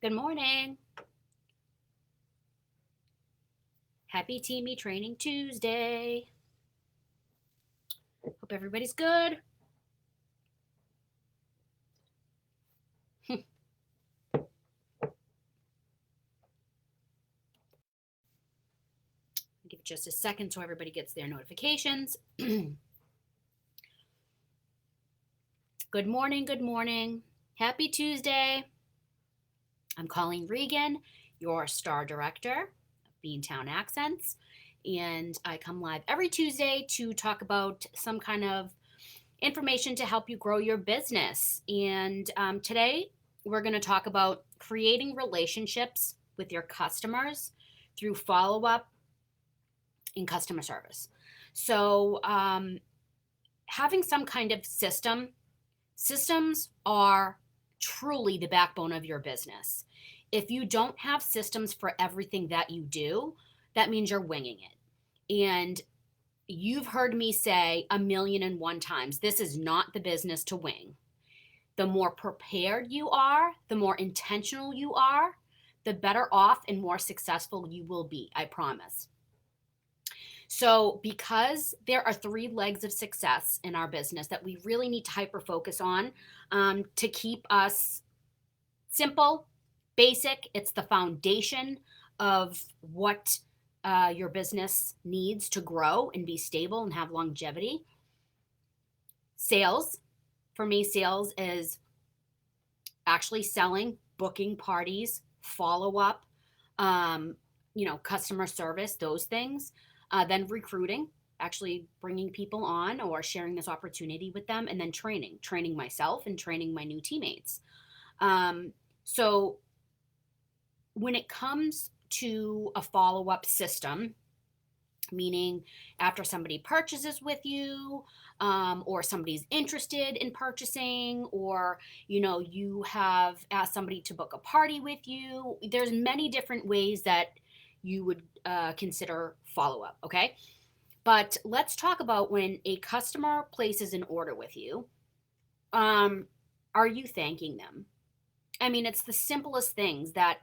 Good morning. Happy Teamie Training Tuesday. Hope everybody's good. Give it just a second so everybody gets their notifications. Good morning. Good morning. Happy Tuesday. I'm Colleen Regan, your star director of Beantown Accents, and I come live every Tuesday to talk about some kind of information to help you grow your business. And today we're going to talk about creating relationships with your customers through follow-up in customer service. So having some kind of systems are truly the backbone of your business. If you don't have systems for everything that you do, that means you're winging it. And you've heard me say 1,000,001 times, this is not the business to wing. The more prepared you are, the more intentional you are, the better off and more successful you will be, I promise. So because there are 3 legs of success in our business that we really need to hyper focus on to keep us simple, basic, it's the foundation of what your business needs to grow and be stable and have longevity. Sales, for me, sales is actually selling, booking parties, follow up, customer service, those things. Then recruiting, actually bringing people on or sharing this opportunity with them, and then training myself and training my new teammates. So when it comes to a follow-up system, meaning after somebody purchases with you, or somebody's interested in purchasing, or you have asked somebody to book a party with you, there's many different ways that you would consider follow-up, okay? But let's talk about when a customer places an order with you. Are you thanking them? I mean, it's the simplest things that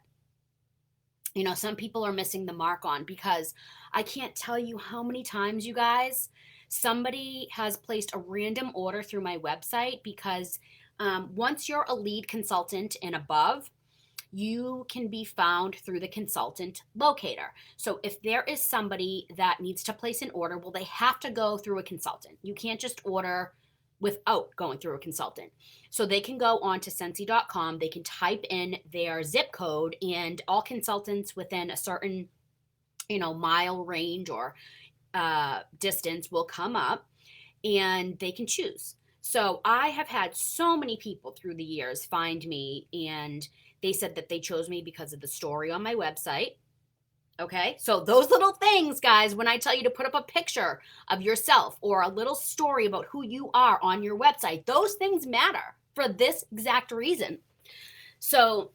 some people are missing the mark on, because I can't tell you how many times, you guys, somebody has placed a random order through my website because once you're a lead consultant and above, you can be found through the consultant locator. So if there is somebody that needs to place an order, well, they have to go through a consultant. You can't just order without going through a consultant. So they can go on to Scentsy.com, they can type in their zip code, and all consultants within a certain, mile range or distance will come up and they can choose. So I have had so many people through the years find me, and they said that they chose me because of the story on my website. Okay, so those little things, guys, when I tell you to put up a picture of yourself or a little story about who you are on your website, those things matter for this exact reason. So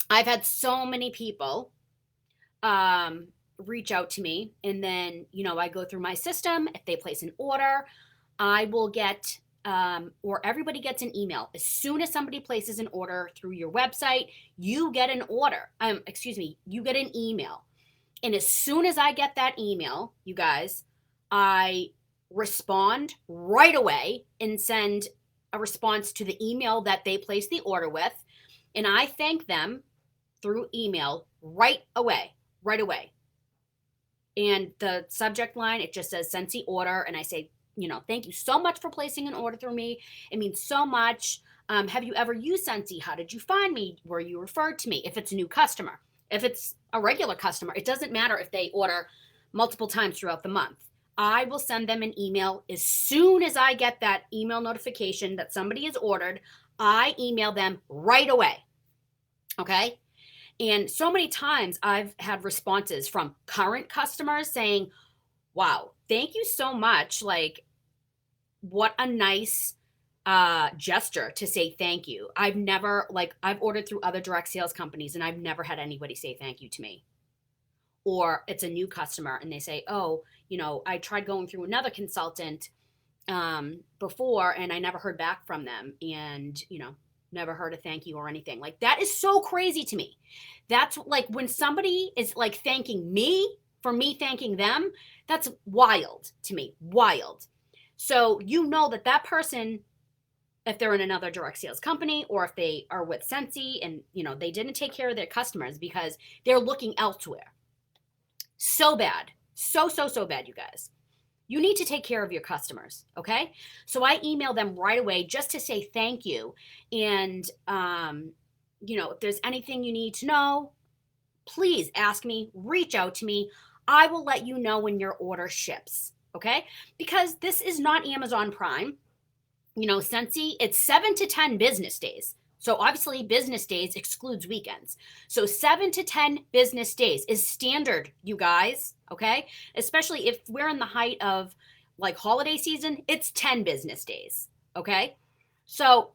I've had so many people reach out to me, and then, I go through my system. If they place an order, I will get or everybody gets an email. As soon as somebody places an order through your website, you get an order. You get an email. And as soon as I get that email, you guys, I respond right away and send a response to the email that they placed the order with. And I thank them through email right away. And the subject line, it just says Scentsy order. And I say, thank you so much for placing an order through me. It means so much. Have you ever used Scentsy? How did you find me? Were you referred to me? If it's a new customer. If it's a regular customer, it doesn't matter if they order multiple times throughout the month. I will send them an email. As soon as I get that email notification that somebody has ordered, I email them right away. Okay? And so many times I've had responses from current customers saying, wow, thank you so much. Like, what a nice gesture to say thank you. I've ordered through other direct sales companies, and I've never had anybody say thank you to me. Or it's a new customer and they say, oh, I tried going through another consultant before, and I never heard back from them. And, never heard a thank you or anything. Like, that is so crazy to me. That's like when somebody is like thanking me for me thanking them, that's wild to me. Wild. So you know that that person, if they're in another direct sales company or if they are with Scentsy and they didn't take care of their customers because they're looking elsewhere. So bad. So bad, you guys. You need to take care of your customers, okay? So I email them right away just to say thank you. And, if there's anything you need to know, please ask me, reach out to me. I will let you know when your order ships, okay? Because this is not Amazon Prime. Scentsy, it's 7 to 10 business days. So obviously business days excludes weekends. So 7 to 10 business days is standard, you guys, okay? Especially if we're in the height of like holiday season, it's 10 business days, okay? So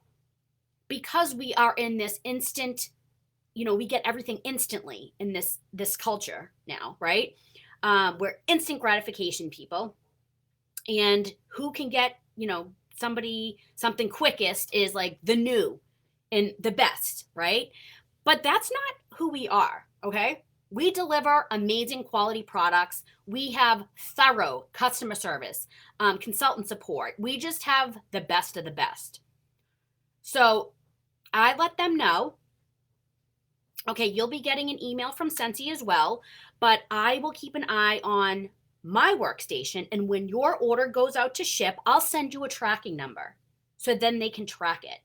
because we are in this instant, we get everything instantly in this culture now, right? We're instant gratification people. And who can get, something quickest is like the new and the best, right? But that's not who we are, okay? We deliver amazing quality products. We have thorough customer service, consultant support. We just have the best of the best. So I let them know, okay, you'll be getting an email from Scentsy as well, but I will keep an eye on my workstation. And when your order goes out to ship, I'll send you a tracking number so then they can track it.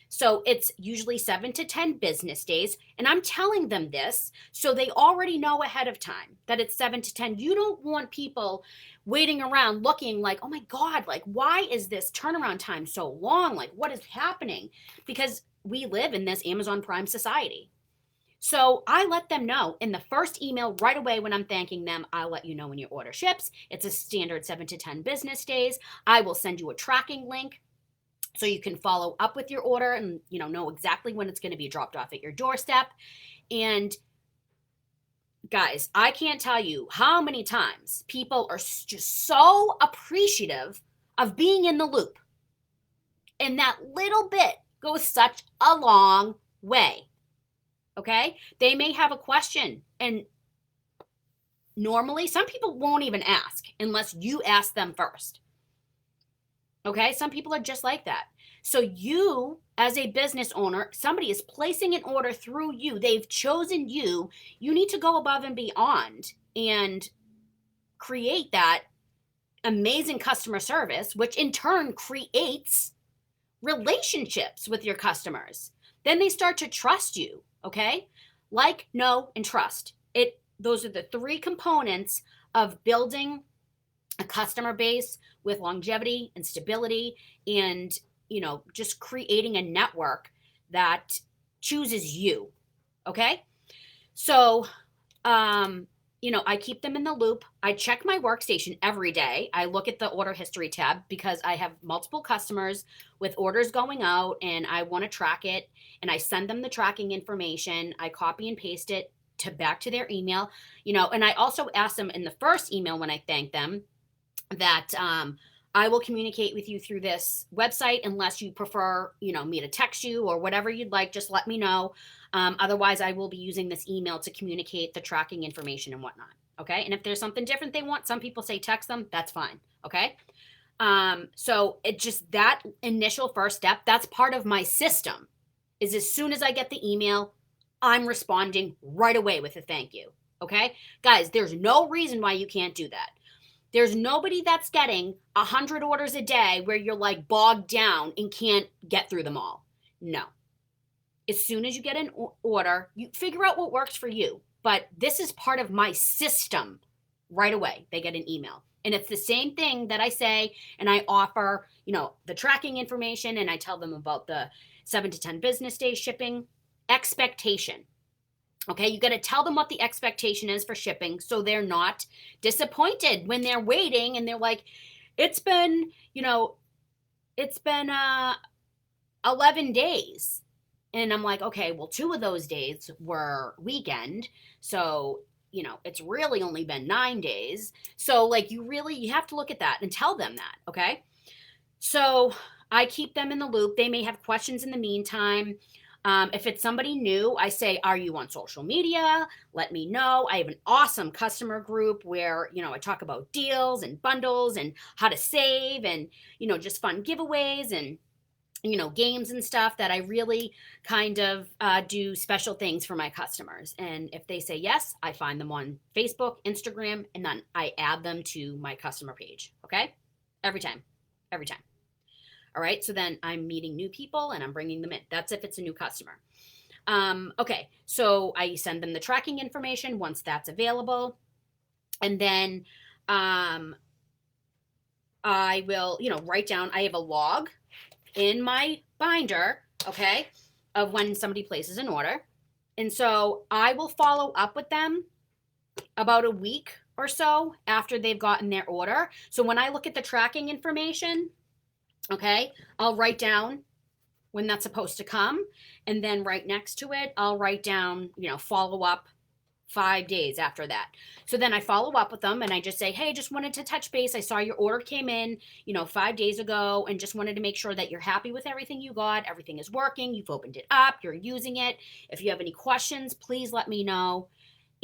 So it's usually 7 to 10 business days. And I'm telling them this so they already know ahead of time that it's 7 to 10. You don't want people waiting around looking like, oh my God, like, why is this turnaround time so long? Like, what is happening? Because we live in this Amazon Prime society. So I let them know in the first email right away when I'm thanking them. I'll let you know when your order ships. It's a standard 7 to 10 business days. I will send you a tracking link so you can follow up with your order and know exactly when it's going to be dropped off at your doorstep. And guys, I can't tell you how many times people are just so appreciative of being in the loop. And that little bit goes such a long way. Okay? They may have a question, and normally some people won't even ask unless you ask them first. Okay? Some people are just like that. So you, as a business owner, somebody is placing an order through you. They've chosen you. You need to go above and beyond and create that amazing customer service, which in turn creates relationships with your customers. Then they start to trust you, okay? Like, know, and trust. Those are the 3 components of building a customer base with longevity and stability and, just creating a network that chooses you, okay? So, I keep them in the loop. I check my workstation every day. I look at the order history tab because I have multiple customers with orders going out and I want to track it. And I send them the tracking information. I copy and paste it back to their email, and I also ask them in the first email when I thank them that I will communicate with you through this website unless you prefer, me to text you or whatever you'd like. Just let me know. Otherwise, I will be using this email to communicate the tracking information and whatnot. Okay. And if there's something different they want, some people say text them. That's fine. Okay. So it just that initial first step, that's part of my system is as soon as I get the email, I'm responding right away with a thank you. Okay. Guys, there's no reason why you can't do that. There's nobody that's getting 100 orders a day where you're like bogged down and can't get through them all. No. As soon as you get an order, you figure out what works for you. But this is part of my system right away. They get an email. And it's the same thing that I say, and I offer, the tracking information, and I tell them about the 7 to 10 business days shipping expectation. Okay, you got to tell them what the expectation is for shipping so they're not disappointed when they're waiting and they're like, it's been 11 days. And I'm like, okay, well, 2 of those days were weekend. So, it's really only been 9 days. So like you have to look at that and tell them that. Okay. So I keep them in the loop. They may have questions in the meantime. If it's somebody new, I say, are you on social media? Let me know. I have an awesome customer group where, I talk about deals and bundles and how to save and, just fun giveaways and, games and stuff that I really kind of do special things for my customers. And if they say yes, I find them on Facebook, Instagram, and then I add them to my customer page. Okay. Every time. Every time. All right. So then I'm meeting new people and I'm bringing them in. That's if it's a new customer. Okay. So I send them the tracking information once that's available. And then I will, write down, I have a log in my binder, okay, of when somebody places an order. And so I will follow up with them about a week or so after they've gotten their order. So when I look at the tracking information, okay, I'll write down when that's supposed to come. And then right next to it, I'll write down, follow up 5 days after that. So then I follow up with them and I just say, hey, just wanted to touch base. I saw your order came in, 5 days ago and just wanted to make sure that you're happy with everything you got. Everything is working. You've opened it up. You're using it. If you have any questions, please let me know.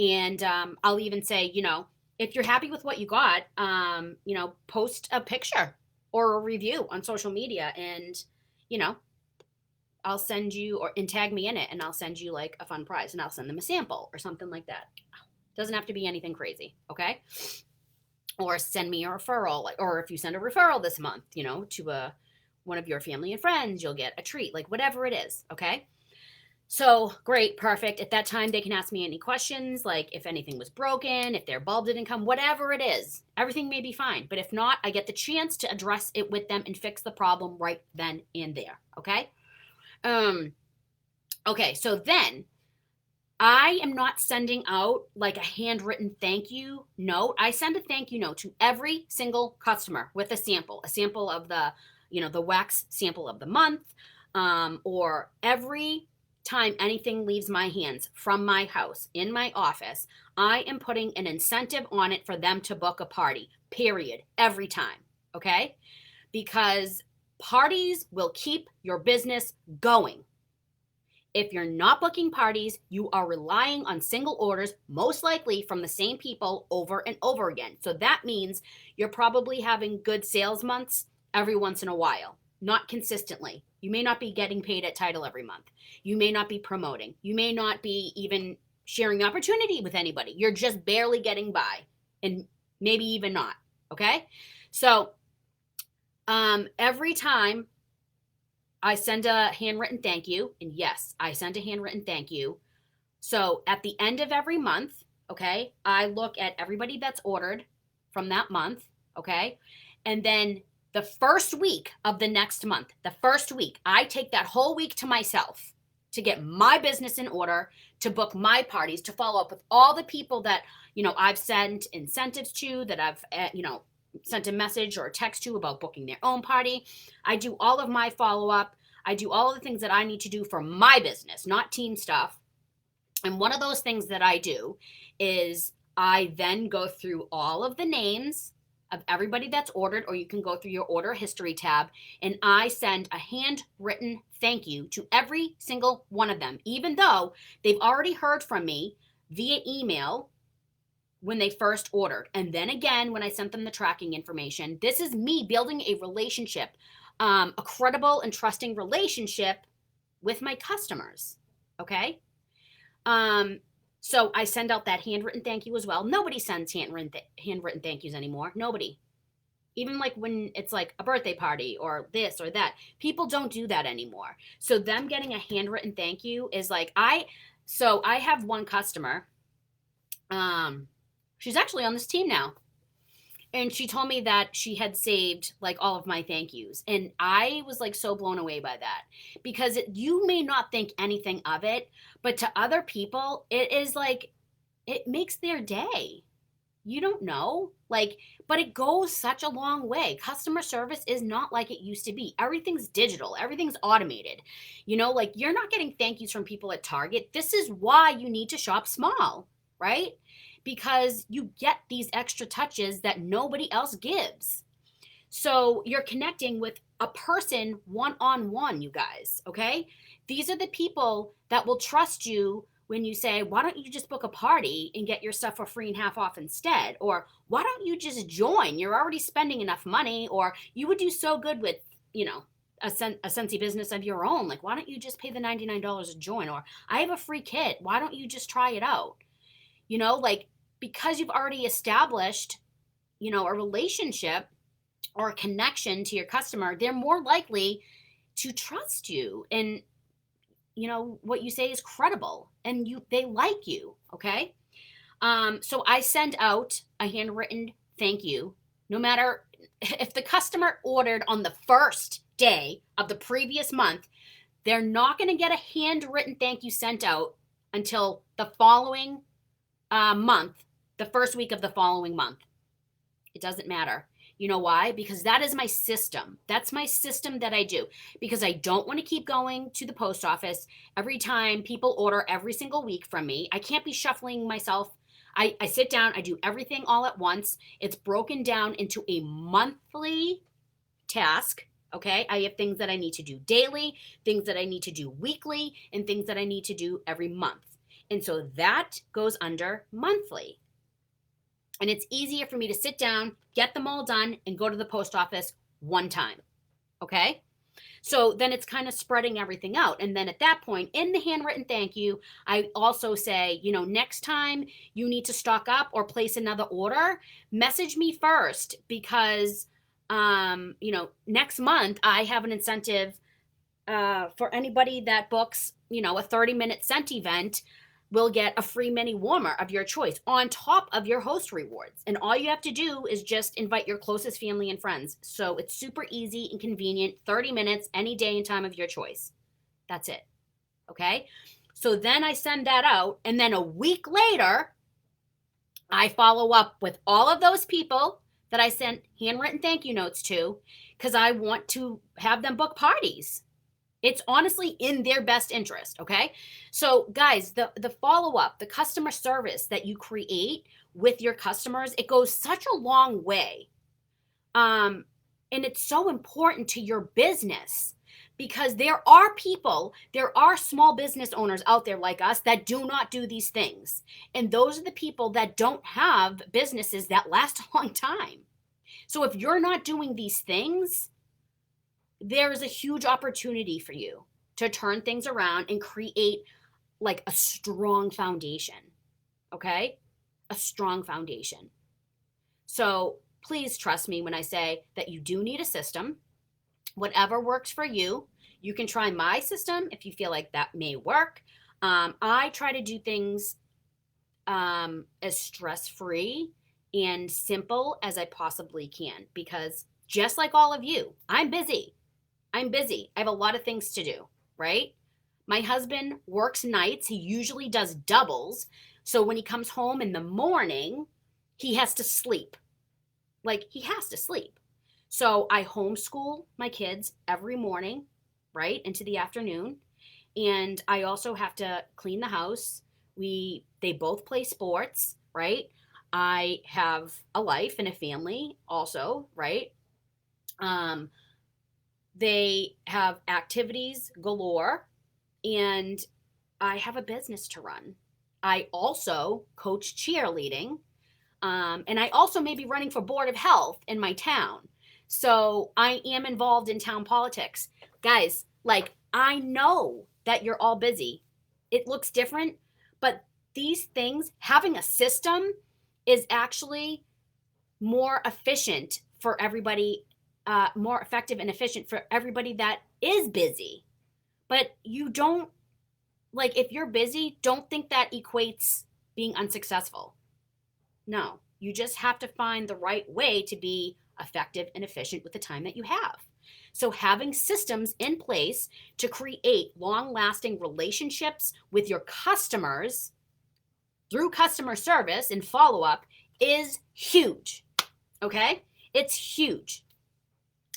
And I'll even say, if you're happy with what you got, post a picture or a review on social media and, I'll send you and tag me in it and I'll send you like a fun prize and I'll send them a sample or something like that. Doesn't have to be anything crazy. Okay. Or send me a referral, or if you send a referral this month, to one of your family and friends, you'll get a treat, like whatever it is. Okay. So great. Perfect. At that time, they can ask me any questions, like if anything was broken, if their bulb didn't come, whatever it is, everything may be fine. But if not, I get the chance to address it with them and fix the problem right then and there. Okay. Okay, so then I am not sending out like a handwritten thank you note. I send a thank you note to every single customer with a sample of the, the wax sample of the month, or every time anything leaves my hands from my house in my office, I am putting an incentive on it for them to book a party, period, every time. Okay. Because parties will keep your business going. If you're not booking parties, you are relying on single orders, most likely from the same people over and over again. So that means you're probably having good sales months every once in a while, not consistently. You may not be getting paid at title every month. You may not be promoting. You may not be even sharing opportunity with anybody. You're just barely getting by and maybe even not. Okay. So every time I send a handwritten thank you, and yes, I send a handwritten thank you. So at the end of every month, okay, I look at everybody that's ordered from that month, okay, and then the first week of the next month, I take that whole week to myself to get my business in order, to book my parties, to follow up with all the people that, I've sent incentives to, that I've, sent a message or a text to about booking their own party. I do all of my follow-up. I do all of the things that I need to do for my business, not team stuff. And one of those things that I do is I then go through all of the names of everybody that's ordered, or you can go through your order history tab, and I send a handwritten thank you to every single one of them, even though they've already heard from me via email when they first ordered. And then again, when I sent them the tracking information. This is me building a relationship, a credible and trusting relationship with my customers. Okay. So I send out that handwritten thank you as well. Nobody sends handwritten thank yous anymore. Nobody. Even like when it's like a birthday party or this or that, people don't do that anymore. So them getting a handwritten thank you is like, I have one customer, she's actually on this team now. And she told me that she had saved like all of my thank yous. And I was like so blown away by that, because you may not think anything of it, but to other people, it is like, it makes their day. You don't know, like, but it goes such a long way. Customer service is not like it used to be. Everything's digital. Everything's automated. Like you're not getting thank yous from people at Target. This is why you need to shop small, right? Because you get these extra touches that nobody else gives. So you're connecting with a person one-on-one, you guys, okay? These are the people that will trust you when you say, why don't you just book a party and get your stuff for free and half off instead? Or why don't you just join? You're already spending enough money, or you would do so good with, you know, a Scentsy business of your own. Like, why don't you just pay the $99 to join? Or I have a free kit. Why don't you just try it out? You know, like, because you've already established, you know, a relationship or a connection to your customer, they're more likely to trust you, and you know what you say is credible, and they like you. Okay. So I send out a handwritten thank you, no matter if the customer ordered on the first day of the previous month. They're not going to get a handwritten thank you sent out until the following month, the first week of the following month. It doesn't matter. You know why? Because that is my system. That's my system that I do, because I don't want to keep going to the post office every time people order every single week from me. I can't be shuffling myself. I sit down, I do everything all at once. It's broken down into a monthly task. Okay. I have things that I need to do daily, things that I need to do weekly, and things that I need to do every month. And so that goes under monthly. And it's easier for me to sit down, get them all done, and go to the post office one time. Okay? So then it's kind of spreading everything out. And then at that point, in the handwritten thank you, I also say, you know, next time you need to stock up or place another order, message me first, because, you know, next month I have an incentive for anybody that books, you know, a 30-minute scent event will get a free mini warmer of your choice on top of your host rewards. And all you have to do is just invite your closest family and friends. So it's super easy and convenient, 30 minutes, any day and time of your choice. That's it. Okay? So then I send that out, and then a week later, I follow up with all of those people that I sent handwritten thank you notes to, because I want to have them book parties. It's honestly in their best interest, okay? So guys, the follow-up, the customer service that you create with your customers, it goes such a long way. And it's so important to your business, because there are people, there are small business owners out there like us that do not do these things. And those are the people that don't have businesses that last a long time. So if you're not doing these things, there is a huge opportunity for you to turn things around and create like a strong foundation. Okay? A strong foundation. So please trust me when I say that you do need a system. Whatever works for you. You can try my system if you feel like that may work. I try to do things as stress-free and simple as I possibly can, because just like all of you, I'm busy. I have a lot of things to do, right? My husband works nights. He usually does doubles. So when he comes home in the morning, he has to sleep. Like, he has to sleep. So I homeschool my kids every morning, right, into the afternoon. And I also have to clean the house. They both play sports, right? I have a life and a family also, right? They have activities galore, and I have a business to run. I also coach cheerleading, and I also may be running for Board of Health in my town. So I am involved in town politics. Guys, like, I know that you're all busy. It looks different, but these things, having a system is actually more efficient for everybody, more effective and efficient for everybody that is busy. But you don't, like, if you're busy, don't think that equates being unsuccessful. No, you just have to find the right way to be effective and efficient with the time that you have. So having systems in place to create long-lasting relationships with your customers through customer service and follow-up is huge. Okay? It's huge.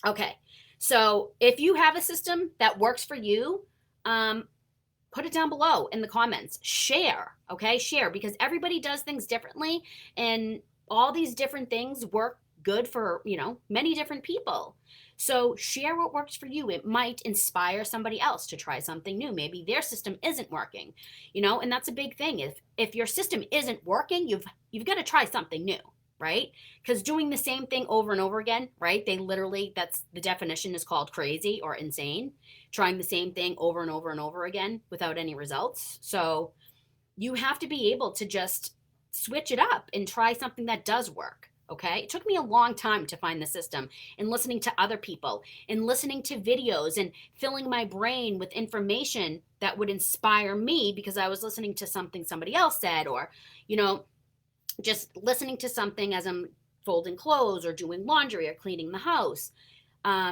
Okay. So if you have a system that works for you, put it down below in the comments. Share. Okay? Share, because everybody does things differently, and all these different things work good for, many different people. So share what works for you. It might inspire somebody else to try something new. Maybe their system isn't working, and that's a big thing. If your system isn't working, you've got to try something new, right? Because doing the same thing over and over again, right? That's the definition is called crazy or insane. Trying the same thing over and over and over again without any results. So you have to be able to just switch it up and try something that does work. Okay. It took me a long time to find the system, and listening to other people and listening to videos and filling my brain with information that would inspire me because I was listening to something somebody else said, or, you know, just listening to something as I'm folding clothes or doing laundry or cleaning the house,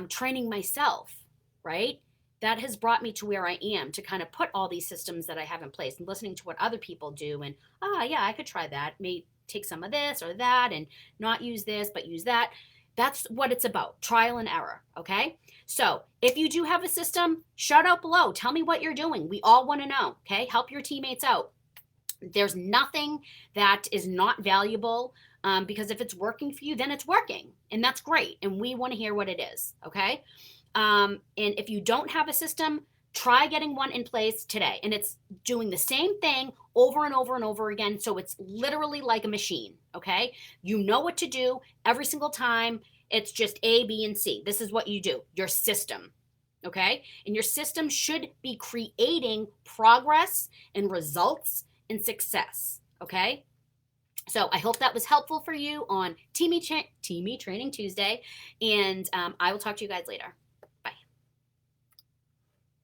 training myself, right? That has brought me to where I am, to kind of put all these systems that I have in place and listening to what other people do. And, yeah, I could try that. May take some of this or that and not use this, but use that. That's what it's about, trial and error. Okay. So if you do have a system, shout out below. Tell me what you're doing. We all want to know. Okay. Help your teammates out. There's nothing that is not valuable, because if it's working for you, then it's working. And that's great. And we want to hear what it is. Okay. And if you don't have a system, try getting one in place today. And it's doing the same thing over and over and over again. So it's literally like a machine. Okay. You know what to do every single time. It's just A, B, and C. This is what you do, your system. Okay. And your system should be creating progress and results and success. Okay. So I hope that was helpful for you on Teamie Training Tuesday. And I will talk to you guys later.